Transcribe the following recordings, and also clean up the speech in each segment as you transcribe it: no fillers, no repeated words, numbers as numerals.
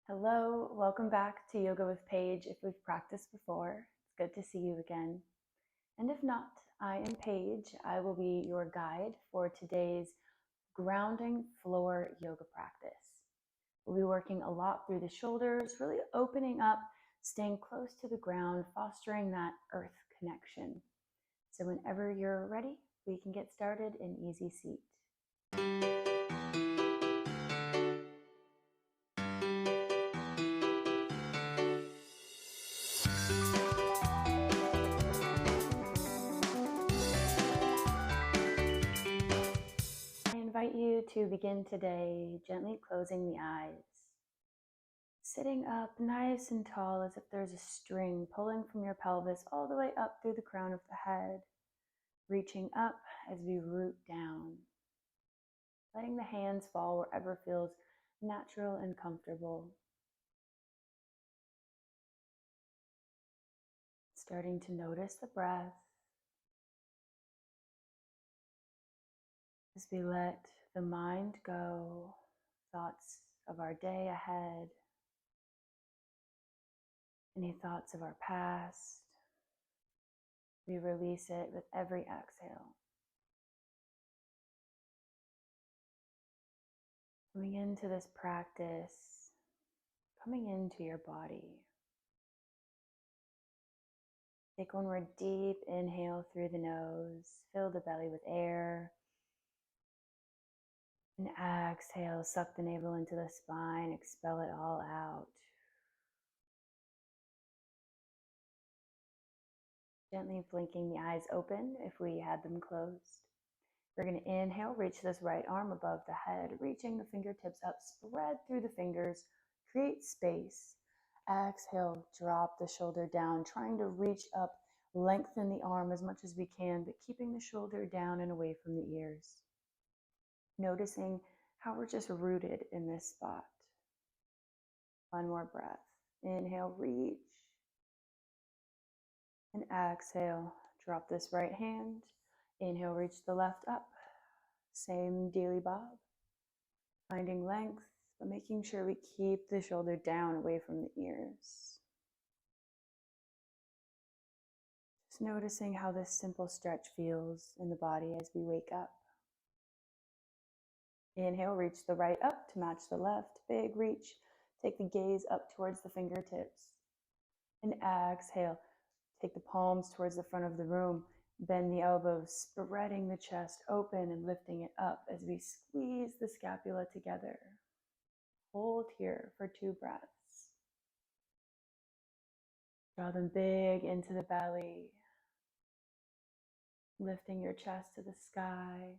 Hello, welcome back to Yoga with Paige. If we've practiced before, it's good to see you again. And if not, I am Paige. I will be your guide for today's grounding floor yoga practice. We'll be working a lot through the shoulders, really opening up, staying close to the ground, fostering that earth connection. So whenever you're ready, we can get started in easy seat. I invite you to begin today gently closing the eyes. Sitting up nice and tall as if there's a string pulling from your pelvis all the way up through the crown of the head, reaching up as we root down, letting the hands fall wherever feels natural and comfortable. Starting to notice the breath as we let the mind go, thoughts of our day ahead, any thoughts of our past. We release it with every exhale. Coming into this practice, coming into your body. Take one more deep inhale through the nose. Fill the belly with air. And exhale, suck the navel into the spine. Expel it all out. Gently blinking the eyes open if we had them closed. We're going to inhale, reach this right arm above the head, reaching the fingertips up, spread through the fingers, create space. Exhale, drop the shoulder down, trying to reach up, lengthen the arm as much as we can, but keeping the shoulder down and away from the ears. Noticing how we're just rooted in this spot. One more breath. Inhale, reach. And exhale, drop this right hand. Inhale, reach the left up. Same dealy bob. Finding length, but making sure we keep the shoulder down away from the ears. Just noticing how this simple stretch feels in the body as we wake up. Inhale, reach the right up to match the left. Big reach. Take the gaze up towards the fingertips. And exhale, take the palms towards the front of the room. Bend the elbows, spreading the chest open and lifting it up as we squeeze the scapula together. Hold here for 2 breaths. Draw them big into the belly. Lifting your chest to the sky.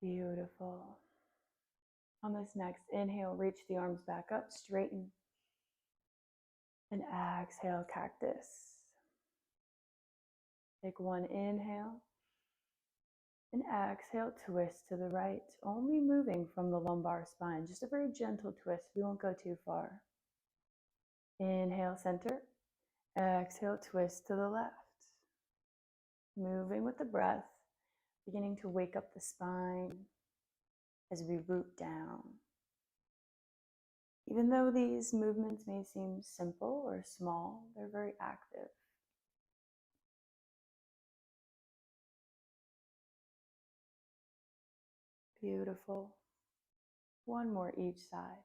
Beautiful. On this next inhale, reach the arms back up, straighten. And exhale, cactus. Take one inhale. And exhale, twist to the right, only moving from the lumbar spine. Just a very gentle twist. We won't go too far. Inhale, center. Exhale, twist to the left. Moving with the breath, beginning to wake up the spine as we root down. Even though these movements may seem simple or small, they're very active. Beautiful. One more each side.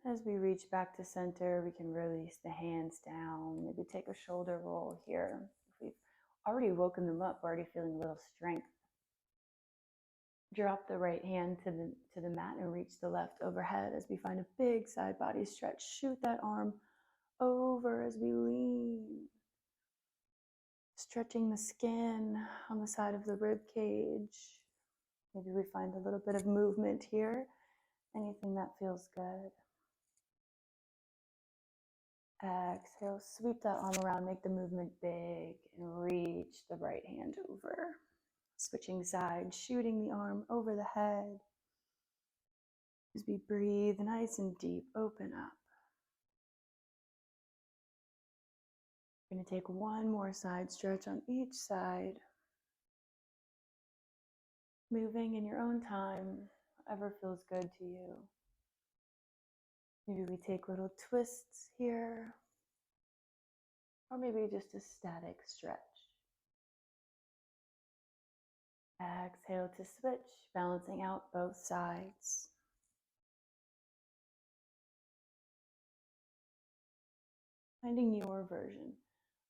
As we reach back to center, we can release the hands down. Maybe take a shoulder roll here. If we've already woken them up, already feeling a little strength. Drop the right hand to the mat and reach the left overhead as we find a big side body stretch. Shoot that arm over as we lean. Stretching the skin on the side of the rib cage. Maybe we find a little bit of movement here. Anything that feels good. Exhale, sweep that arm around, make the movement big, and reach the right hand over. Switching sides, shooting the arm over the head. As we breathe nice and deep, open up. We're going to take one more side stretch on each side, moving in your own time, whatever feels good to you. Maybe we take little twists here, or maybe just a static stretch. Exhale to switch, balancing out both sides. Finding your version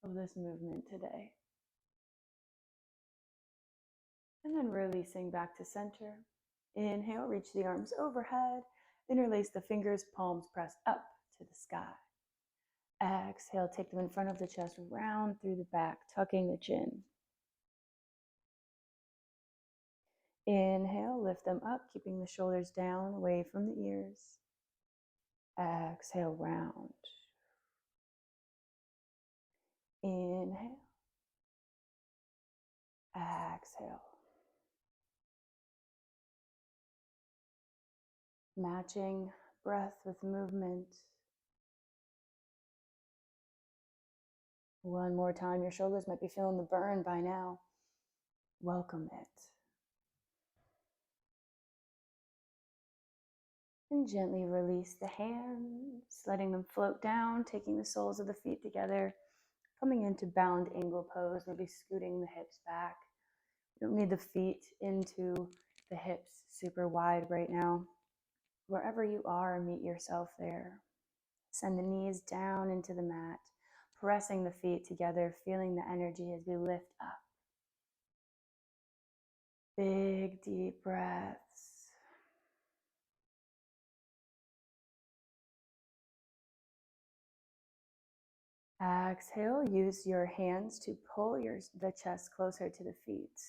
of this movement today. And then releasing back to center. Inhale, reach the arms overhead. Interlace the fingers, palms pressed up to the sky. Exhale, take them in front of the chest, round through the back, tucking the chin. Inhale, lift them up, keeping the shoulders down, away from the ears. Exhale, round. Inhale. Exhale. Matching breath with movement. One more time. Your shoulders might be feeling the burn by now. Welcome it. And gently release the hands, letting them float down, taking the soles of the feet together, coming into bound angle pose, maybe scooting the hips back. You don't need the feet into the hips super wide right now. Wherever you are, meet yourself there. Send the knees down into the mat, pressing the feet together, feeling the energy as we lift up. Big, deep breaths. Exhale, use your hands to pull the chest closer to the feet.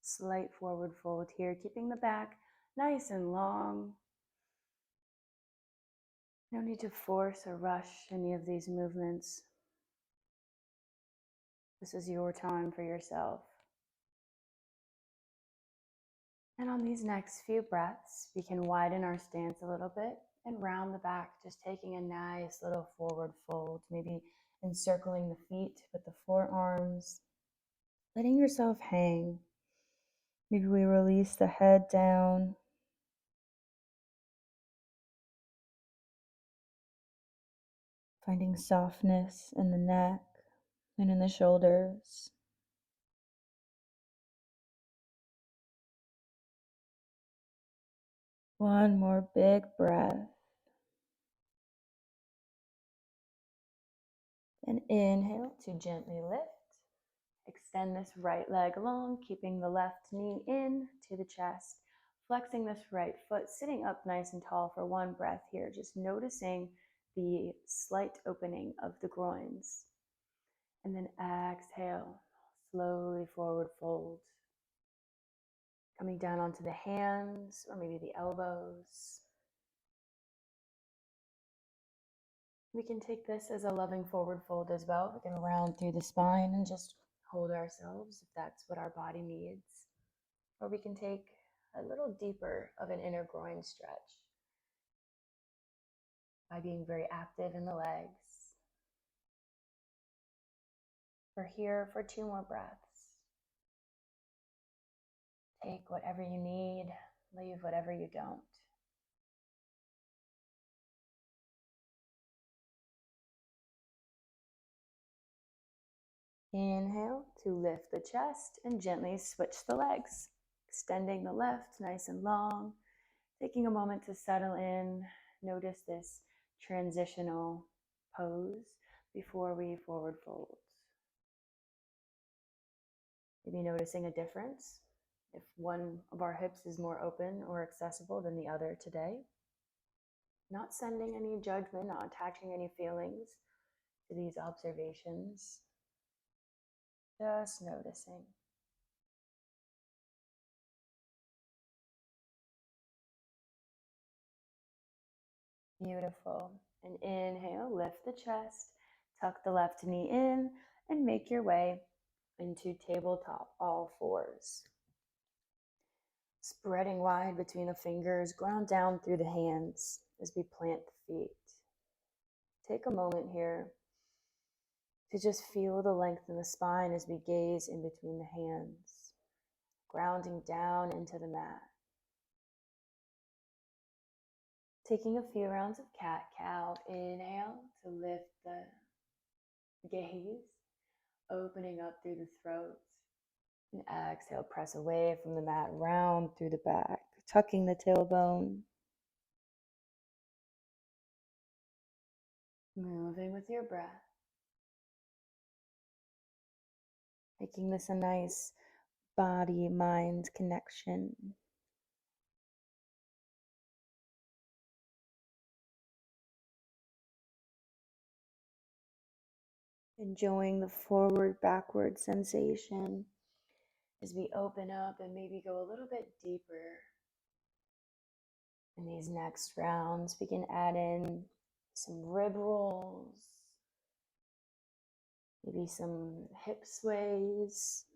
Slight forward fold here, keeping the back nice and long. No need to force or rush any of these movements. This is your time for yourself. And on these next few breaths, we can widen our stance a little bit and round the back, just taking a nice little forward fold, maybe encircling the feet with the forearms, letting yourself hang. Maybe we release the head down. Finding softness in the neck and in the shoulders. One more big breath. And inhale to gently lift. Extend this right leg long, keeping the left knee in to the chest. Flexing this right foot, sitting up nice and tall for one breath here. Just noticing the slight opening of the groins. And then exhale, slowly forward fold. Coming down onto the hands or maybe the elbows. We can take this as a loving forward fold as well. We can round through the spine and just hold ourselves if that's what our body needs. Or we can take a little deeper of an inner groin stretch by being very active in the legs. We're here for 2 more breaths. Take whatever you need, leave whatever you don't. Inhale to lift the chest and gently switch the legs. Extending the left nice and long. Taking a moment to settle in. Notice this transitional pose before we forward fold. Maybe noticing a difference if one of our hips is more open or accessible than the other today. Not sending any judgment, not attaching any feelings to these observations. Just noticing. Beautiful. And inhale, lift the chest, tuck the left knee in, and make your way into tabletop, all fours. Spreading wide between the fingers, ground down through the hands as we plant the feet. Take a moment here to just feel the length in the spine as we gaze in between the hands, grounding down into the mat. Taking a few rounds of cat-cow. Inhale to lift the gaze, opening up through the throat. And exhale, press away from the mat, round through the back, tucking the tailbone. Moving with your breath. Making this a nice body-mind connection. Enjoying the forward-backward sensation as we open up and maybe go a little bit deeper. In these next rounds, we can add in some rib rolls, maybe some hip sways.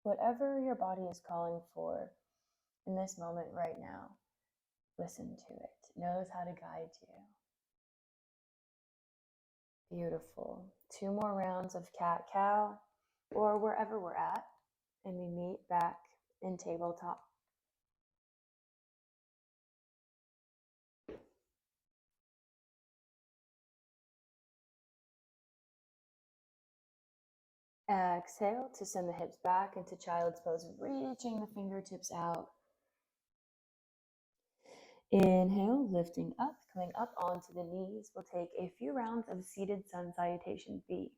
Whatever your body is calling for in this moment right now, listen to it. It knows how to guide you. Beautiful. 2 more rounds of cat-cow or wherever we're at, and we meet back in tabletop. Exhale to send the hips back into child's pose, reaching the fingertips out. Inhale, lifting up, coming up onto the knees. We'll take a few rounds of seated sun salutation B.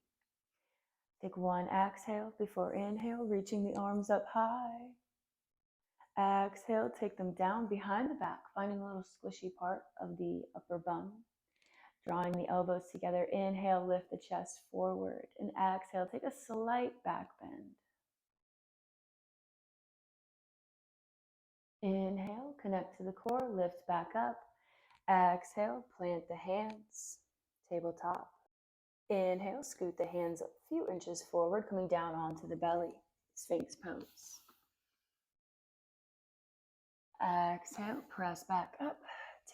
Take 1 exhale before inhale, reaching the arms up high. Exhale, take them down behind the back, finding a little squishy part of the upper bum. Drawing the elbows together. Inhale, lift the chest forward. And exhale, take a slight back bend. Inhale, connect to the core, lift back up. Exhale, plant the hands, tabletop. Inhale, scoot the hands a few inches forward, coming down onto the belly, Sphinx pose. Exhale, press back up,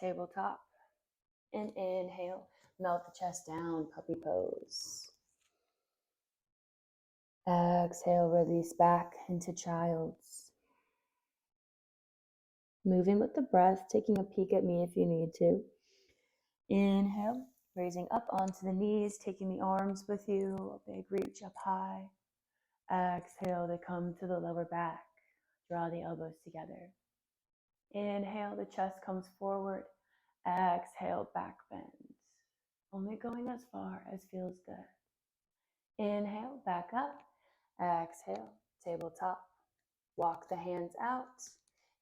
tabletop. And inhale, melt the chest down, puppy pose. Exhale, release back into child's. Moving with the breath, taking a peek at me if you need to. Inhale, raising up onto the knees, taking the arms with you, a big reach up high. Exhale to come to the lower back. Draw the elbows together. Inhale, the chest comes forward. Exhale, back bend. Only going as far as feels good. Inhale, back up. Exhale, tabletop. Walk the hands out.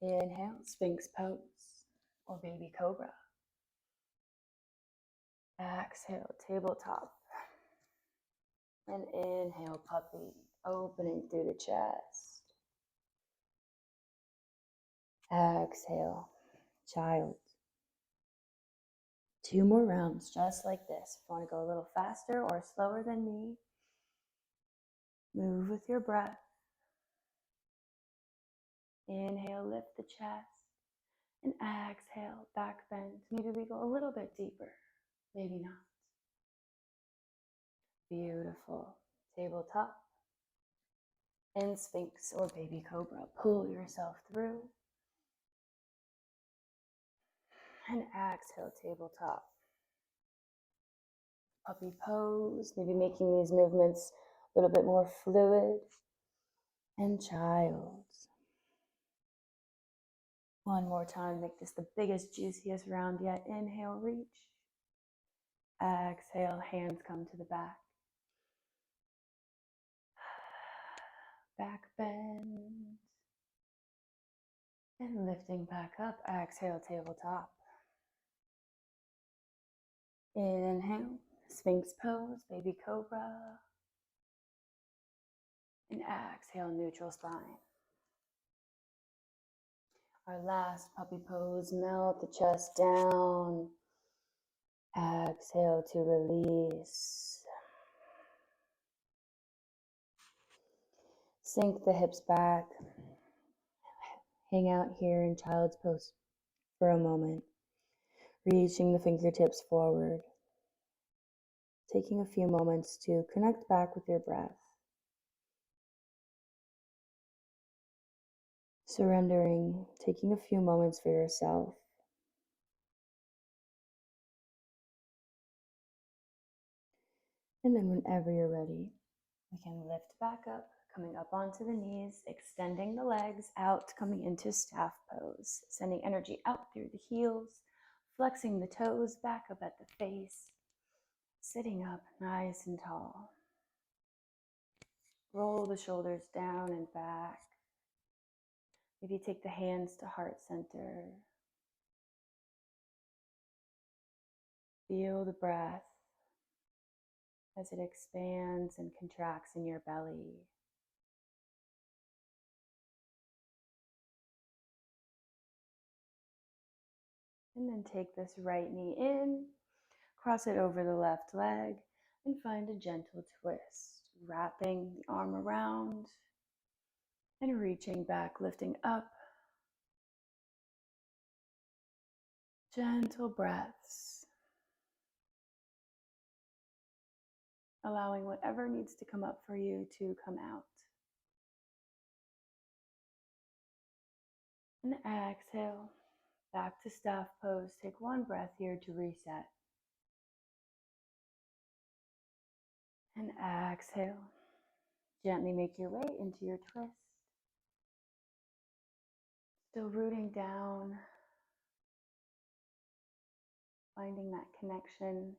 Inhale, Sphinx pose or baby cobra. Exhale, tabletop. And inhale, puppy, opening through the chest. Exhale, child. 2 more rounds just like this. If you want to go a little faster or slower than me, move with your breath. Inhale, lift the chest. And exhale, back bend. Maybe we go a little bit deeper. Maybe not. Beautiful. Tabletop. And Sphinx or baby cobra. Pull yourself through. And exhale, tabletop. Puppy pose. Maybe making these movements a little bit more fluid. And child. One more time, make this the biggest, juiciest round yet. Inhale, reach. Exhale, hands come to the back. Back bend. And lifting back up. Exhale, tabletop. Inhale, Sphinx pose, baby cobra. And exhale, neutral spine. Our last puppy pose, melt the chest down. Exhale to release. Sink the hips back. Hang out here in child's pose for a moment. Reaching the fingertips forward. taking a few moments to connect back with your breath. Surrendering, taking a few moments for yourself. And then whenever you're ready, we can lift back up, coming up onto the knees, extending the legs out, coming into staff pose, sending energy out through the heels, flexing the toes back up at the face, sitting up nice and tall. Roll the shoulders down and back. Maybe take the hands to heart center. Feel the breath as it expands and contracts in your belly. And then take this right knee in, cross it over the left leg, and find a gentle twist, wrapping the arm around and reaching back, lifting up. Gentle breaths, allowing whatever needs to come up for you to come out. And exhale, back to staff pose. Take one breath here to reset. And exhale. Gently make your way into your twist. Still rooting down, finding that connection.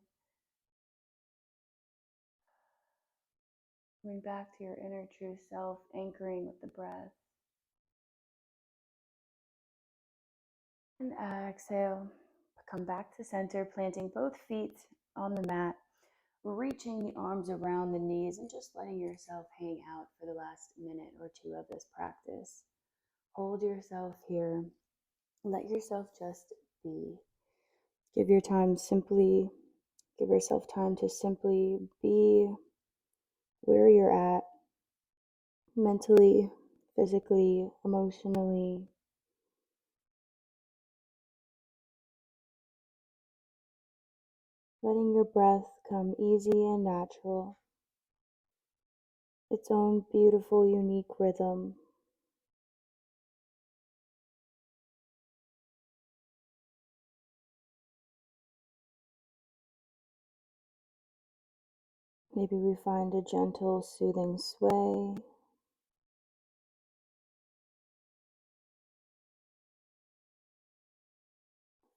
Coming back to your inner true self, anchoring with the breath. And exhale. Come back to center, planting both feet on the mat, reaching the arms around the knees and just letting yourself hang out for the last minute or two of this practice. Hold yourself here. Let yourself just be. Give yourself time to simply be where you're at, mentally, physically, emotionally. Letting your breath come easy and natural. Its own beautiful, unique rhythm. Maybe we find a gentle, soothing sway.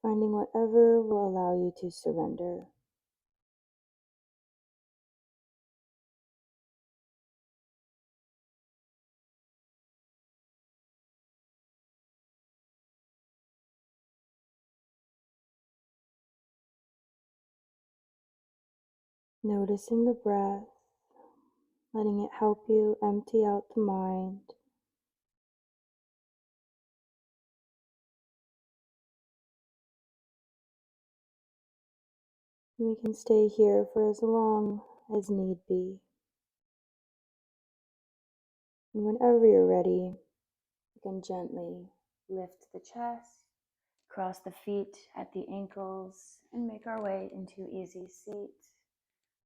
Finding whatever will allow you to surrender. Noticing the breath, letting it help you empty out the mind. We can stay here for as long as need be. And whenever you're ready, you can gently lift the chest, cross the feet at the ankles, and make our way into easy seat,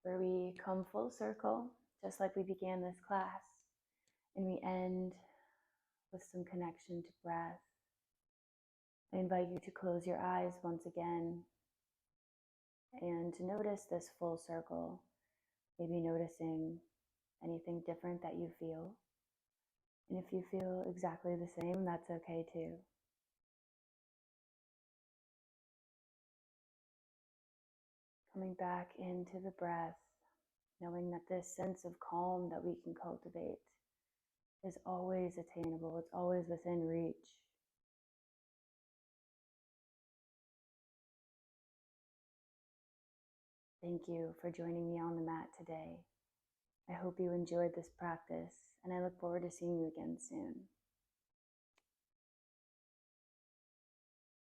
where we come full circle, just like we began this class, and we end with some connection to breath. I invite you to close your eyes once again and to notice this full circle, maybe noticing anything different that you feel. And if you feel exactly the same, that's okay too. Coming back into the breath, knowing that this sense of calm that we can cultivate is always attainable, it's always within reach. Thank you for joining me on the mat today. I hope you enjoyed this practice, and I look forward to seeing you again soon.